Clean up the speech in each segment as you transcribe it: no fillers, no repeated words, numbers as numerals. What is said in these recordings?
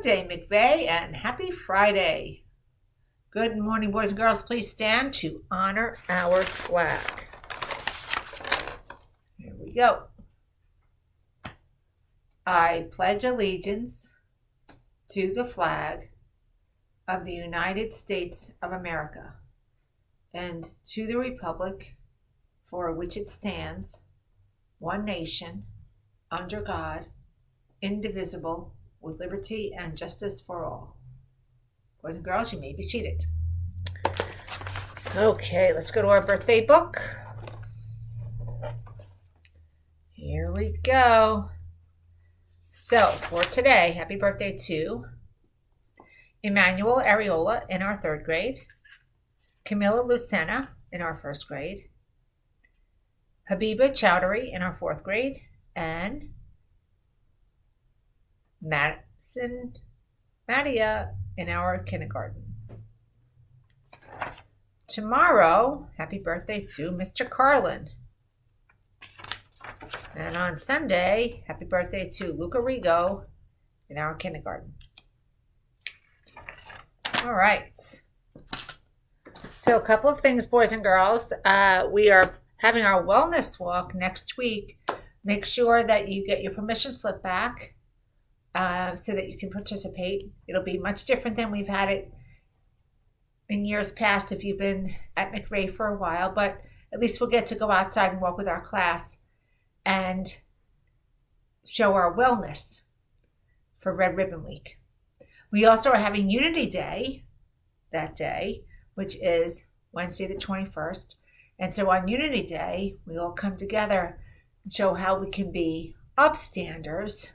Good day, McVeigh, and happy Friday. Good morning, boys and girls. Please stand to honor our flag. Here we go. I pledge allegiance to the flag of the United States of America and to the republic for which it stands, one nation, under God, indivisible, with liberty and justice for all. Boys and girls, you may be seated. Okay, let's go to our birthday book. Here we go. So, for today, happy birthday to Emmanuel Areola in our 3rd grade, Camilla Lucena in our 1st grade, Habiba Chowdhury in our 4th grade, and Madison Madia in our kindergarten. Tomorrow, happy birthday to Mr. Carlin. And on Sunday, happy birthday to Luca Rigo in our kindergarten. All right. So a couple of things, boys and girls. We are having our wellness walk next week. Make sure that you get your permission slip back so that you can participate. It'll be much different than we've had it in years past if you've been at McVeigh for a while, but at least we'll get to go outside and walk with our class and show our wellness for Red Ribbon Week. We also are having Unity Day that day, which is Wednesday the 21st. And so on Unity Day, we all come together and show how we can be upstanders,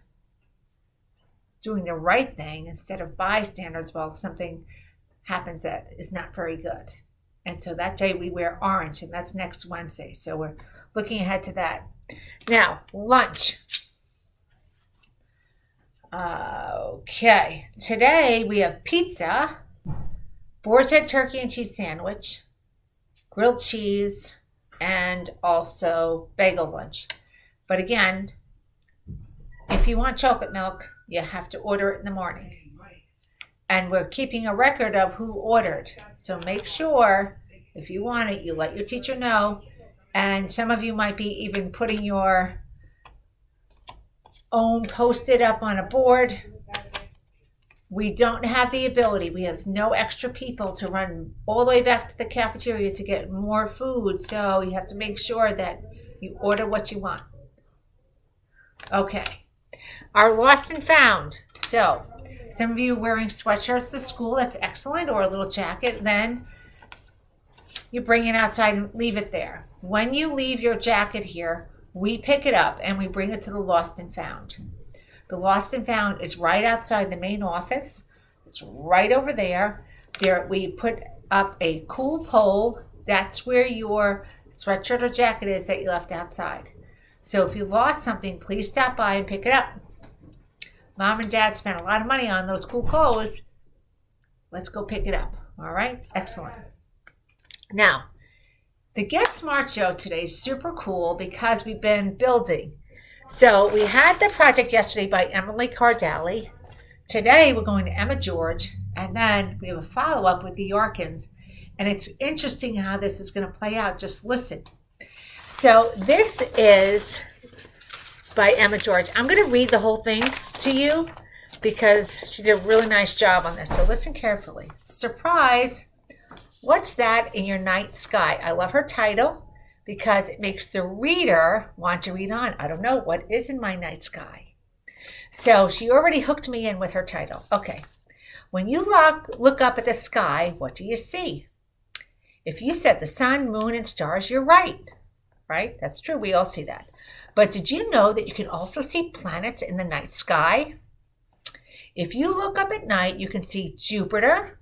doing the right thing instead of bystanders while something happens that is not very good. And so that day we wear orange, and that's next Wednesday. So we're looking ahead to that. Now, lunch. Okay, today we have pizza, boar's head turkey and cheese sandwich, grilled cheese, and also bagel lunch. But again, if you want chocolate milk, you have to order it in the morning. And we're keeping a record of who ordered. So make sure, if you want it, you let your teacher know. And some of you might be even putting your own Post-it up on a board. We don't have the ability. We have no extra people to run all the way back to the cafeteria to get more food. So you have to make sure that you order what you want. Okay. Our lost and found. So some of you are wearing sweatshirts to school. That's excellent. Or a little jacket. Then you bring it outside and leave it there. When you leave your jacket here, we pick it up and we bring it to the lost and found. The lost and found is right outside the main office. It's right over there. There we put up a cool pole. That's where your sweatshirt or jacket is that you left outside. So if you lost something, please stop by and pick it up. Mom and Dad spent a lot of money on those cool clothes. Let's go pick it up. All right? Excellent. Now, the Get Smart show today is super cool because we've been building. So we had the project yesterday by Emily Cardali. Today we're going to Emma George, and then we have a follow-up with the Yorkins. And it's interesting how this is going to play out. Just listen. So this is by Emma George. I'm going to read the whole thing to you because she did a really nice job on this. So listen carefully. Surprise! What's that in your night sky? I love her title because it makes the reader want to read on. I don't know what is in my night sky. So she already hooked me in with her title. Okay. When you look up at the sky, what do you see? If you said the sun, moon, and stars, you're right. Right? That's true. We all see that. But did you know that you can also see planets in the night sky? If you look up at night, you can see Jupiter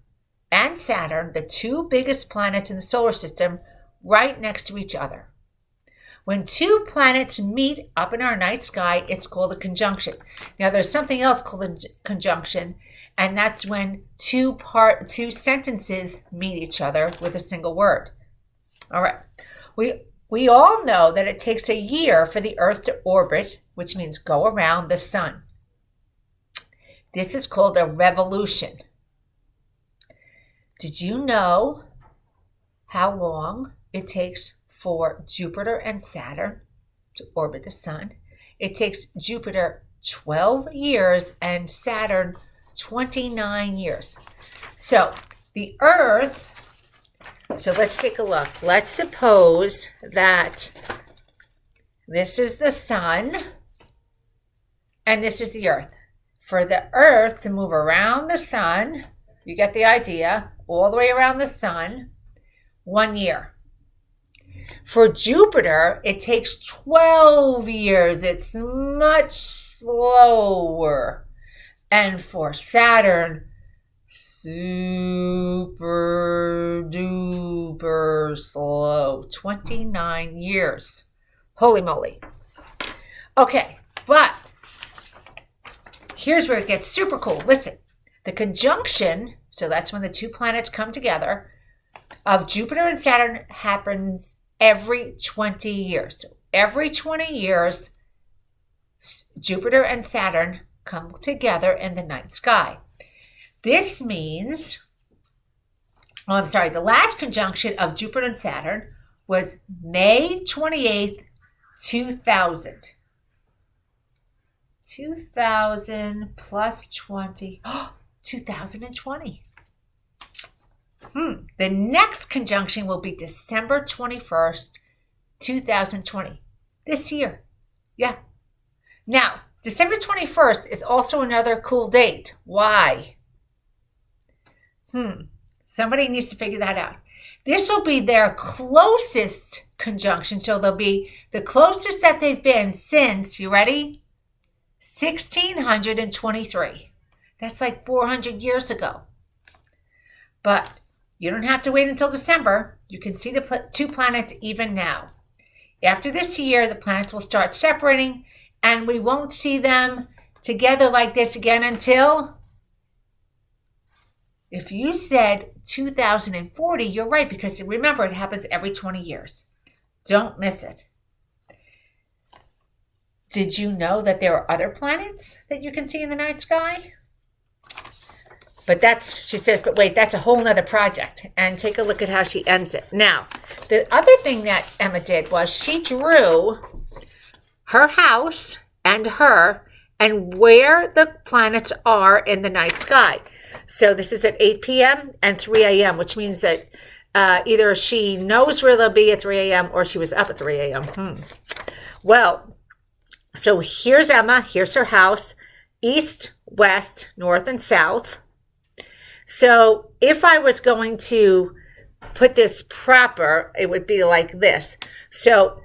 and Saturn, the 2 biggest planets in the solar system, right next to each other. When 2 planets meet up in our night sky, it's called a conjunction. Now, there's something else called a conjunction, and that's when two sentences meet each other with a single word. All right. We all know that it takes a year for the Earth to orbit, which means go around the sun. This is called a revolution. Did you know how long it takes for Jupiter and Saturn to orbit the sun? It takes Jupiter 12 years and Saturn 29 years. So the Earth, so let's take a look. Let's suppose that this is the sun and this is the Earth. For the Earth to move around the sun, you get the idea, all the way around the sun, 1 year. For Jupiter, it takes 12 years. It's much slower. And for Saturn, super duper slow, 29 years. Holy moly. Okay, but here's where it gets super cool. Listen, the conjunction, so that's when the two planets come together, of Jupiter and Saturn happens every 20 years. So every 20 years, Jupiter and Saturn come together in the night sky. This means, the last conjunction of Jupiter and Saturn was May 28th, 2000. 2000 plus 20, 2020. The next conjunction will be December 21st, 2020. This year. Yeah. Now, December 21st is also another cool date. Why? Somebody needs to figure that out. This will be their closest conjunction. So they'll be the closest that they've been since, you ready? 1623. That's like 400 years ago. But you don't have to wait until December. You can see the two planets even now. After this year, the planets will start separating, and we won't see them together like this again until, if you said 2040, you're right, because remember, it happens every 20 years. Don't miss it. Did you know that there are other planets that you can see in the night sky? But she says, but wait, that's a whole nother project. And take a look at how she ends it. Now, the other thing that Emma did was she drew her house and where the planets are in the night sky. So this is at 8 p.m. and 3 a.m., which means that either she knows where they'll be at 3 a.m. or she was up at 3 a.m. Well, so here's Emma. Here's her house. East, west, north, and south. So if I was going to put this proper, it would be like this. So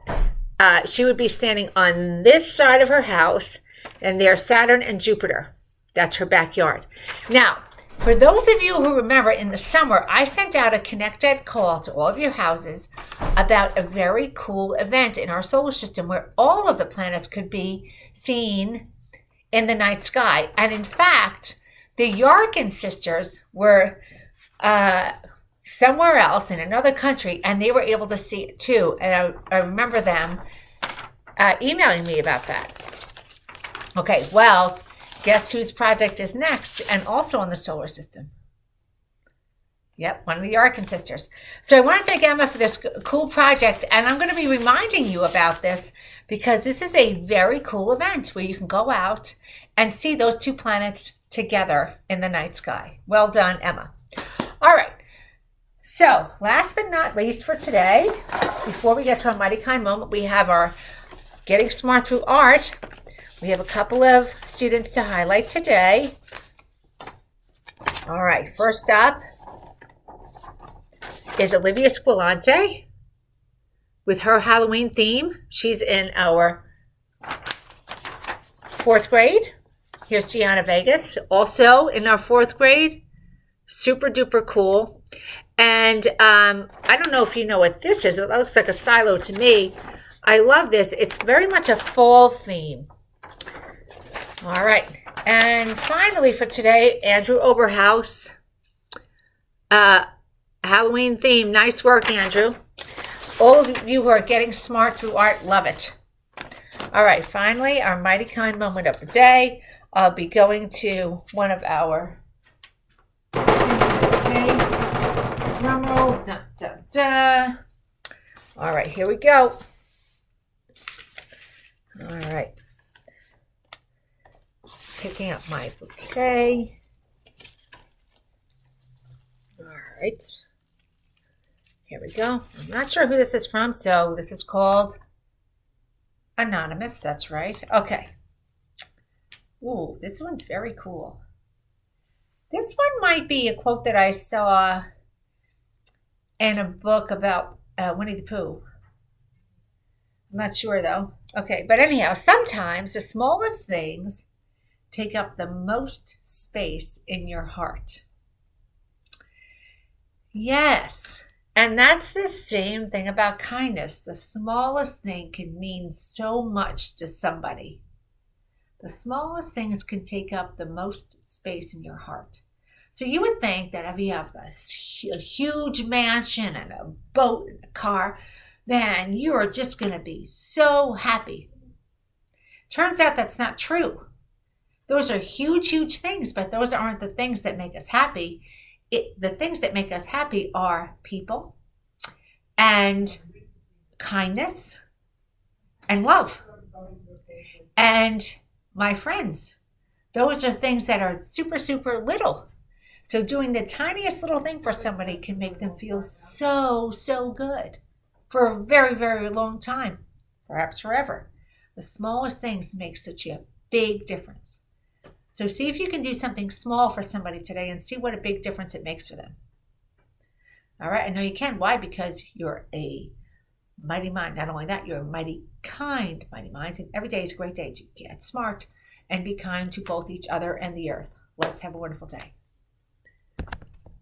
she would be standing on this side of her house, and there's Saturn and Jupiter. That's her backyard. Now, for those of you who remember, in the summer, I sent out a Connect Ed call to all of your houses about a very cool event in our solar system where all of the planets could be seen in the night sky. And in fact, the Yarkin sisters were somewhere else in another country, and they were able to see it too. And I remember them emailing me about that. Okay, well, guess whose project is next and also in the solar system? Yep, one of the Yarkin sisters. So I want to thank Emma for this cool project, and I'm going to be reminding you about this because this is a very cool event where you can go out and see those two planets together in the night sky. Well done, Emma. All right. So last but not least for today, before we get to our Mighty Kind moment, we have our Getting Smart Through Art. We have a couple of students to highlight today. All right. First up is Olivia Squilante with her Halloween theme. She's in our 4th grade. Here's Gianna Vegas, also in our 4th grade. Super duper cool. And I don't know if you know what this is. It looks like a silo to me. I love this. It's very much a fall theme. All right. And finally for today, Andrew Oberhaus. Halloween theme. Nice work, Andrew. All of you who are getting smart through art, love it. All right. Finally, our Mighty Kind moment of the day. I'll be going to one of our, okay, drum roll, dun, dun, dun. All right, here we go. All right. Picking up my bouquet. All right. Here we go. I'm not sure who this is from, so this is called Anonymous. That's right. Okay. Ooh, this one's very cool. This one might be a quote that I saw in a book about Winnie the Pooh. I'm not sure though. Okay, but anyhow, sometimes the smallest things take up the most space in your heart. Yes. And that's the same thing about kindness. The smallest thing can mean so much to somebody. The smallest things can take up the most space in your heart. So you would think that if you have a huge mansion and a boat and a car, man, you are just going to be so happy. Turns out that's not true. Those are huge, huge things, but those aren't the things that make us happy. The things that make us happy are people and kindness and love and my friends. Those are things that are super, super little. So doing the tiniest little thing for somebody can make them feel so, so good for a very, very long time, perhaps forever. The smallest things make such a big difference. So see if you can do something small for somebody today and see what a big difference it makes for them. All right, I know you can. Why? Because you're a mighty mind. Not only that, you're a mighty kind mighty mind. And every day is a great day to get smart and be kind to both each other and the earth. Let's have a wonderful day.